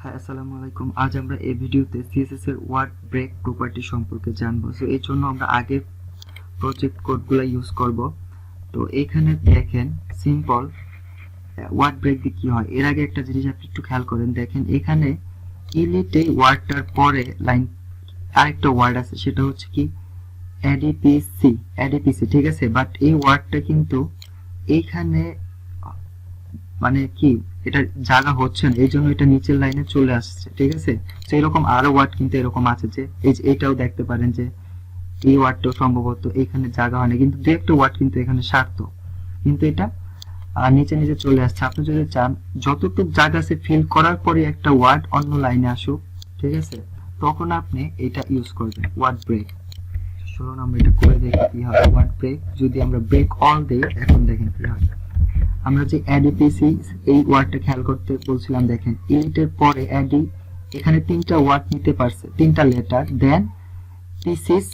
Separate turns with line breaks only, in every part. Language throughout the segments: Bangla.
হ্যাঁ, আসসালামু আলাইকুম। আজ আমরা এই ভিডিওতে সিএসএস এর ওয়ার্ড ব্রেক প্রপার্টি সম্পর্কে জানবো। সো এর জন্য আমরা আগে প্রজেক্ট কোডগুলো ইউজ করব। তো এখানে দেখেন সিম্পল ওয়ার্ড ব্রেক দিয়ে কি হয়। এর আগে একটা জিনিস আপনি একটু খেয়াল করেন, দেখেন এখানে ইলিটে ওয়ার্ডটার পরে লাইন আরেকটা ওয়ার্ড আছে, সেটা হচ্ছে কি এডিপিসি, ঠিক আছে। বাট এই ওয়ার্ডটা কিন্তু এইখানে মানে কি এটা জায়গা হচ্ছে না, এই জন্য এটা নিচের লাইনে চলে আসছে, ঠিক আছে। তো এরকম আরো ওয়ার্ড কিন্তু এরকম আছে যে এই যে এটাও দেখতে পারেন যে এই ওয়ার্ডটাও সম্ভবত এখানে জায়গা হয় না, কিন্তু দু একটা ওয়ার্ড কিন্তু এখানে সার্থ, কিন্তু এটা নিচে নিচে চলে আসছে। আপনি যদি চান যতটুকু জায়গা আছে ফিল করার পরে একটা ওয়ার্ড অন্য লাইনে আসুক, ঠিক আছে, তখন আপনি এটা ইউজ করবেন ওয়ার্ড ব্রেক। চলুন আমরা এটা করে দেখি কি হয়। ওয়ার্ড ব্রেক যদি আমরা ব্রেক অল দেই, এখন দেখেন কি হয়। আমরা যে এডিপিসি এই ওয়ার্ডটা খেয়াল করতে বলছিলাম, দেখেন ইলিটের পরে এডি এখানে তিনটা ওয়ার্ড নিতে পারছে, তিনটা লেটার, দেন পিসিস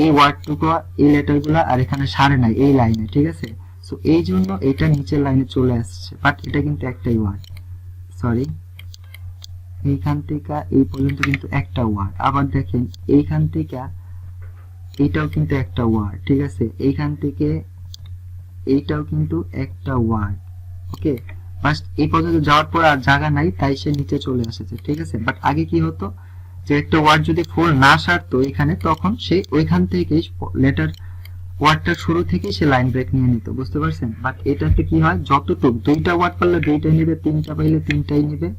এই ওয়ার্ডটুকু এই লেটারগুলো আর এখানে সারে নাই এই লাইনে, ঠিক আছে। সো এই জন্য এটা নিচের লাইনে চলে আসছে, বাট এটা কিন্তু একটাই ওয়ার্ড, সরি এইখান থেকে এই পর্যন্ত কিন্তু একটা ওয়ার্ড। আবার দেখেন এইখান থেকে এইটাও কিন্তু একটা ওয়ার্ড, ঠিক আছে। এইখান থেকে এইটাও কিন্তু একটা ওয়ার্ড, ওকে। ফার্স্ট এই পর্যন্ত যাওয়ার পর আর জায়গা নাই, তাই সে নিচে চলে এসেছে, ঠিক আছে। বাট আগে কি হতো যে একটা ওয়ার্ড যদি ফুল না সারতো এখানে, তখন সে ওইখান থেকে লেটার ওয়ার্ডটার শুরু থেকে সে লাইন ব্রেক নিয়ে নিত, বুঝতে পারছেন। বাট এটাতে কি হয়, যতটুকু দুইটা ওয়ার্ড পারলে দুইটাই নেবে, তিনটা পাইলে তিনটাই নেবে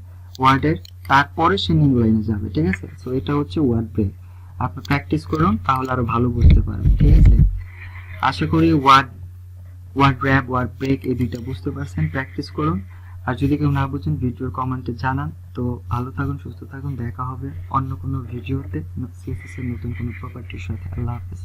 ওয়ার্ডের, তারপরে সে নিউ লাইনে যাবে, ঠিক আছে। সো এটা হচ্ছে ওয়ার্ড ব্রেক। আপনি প্র্যাকটিস করুন, তাহলে আরো ভালো বুঝতে পারবেন, ঠিক আছে। আশা করি ওয়ার্ড র্যাপ ওয়ার্ড ব্রেক এই দুইটা বুঝতে পারছেন। প্র্যাকটিস করুন, আর যদি কেউ না বুঝেন ভিডিওর কমেন্টে জানান। তো ভালো থাকুন, সুস্থ থাকুন, দেখা হবে অন্য কোনো ভিডিওতে সিএসএস এর নতুন কোনো প্রপার্টির সাথে। আল্লাহ হাফেজ।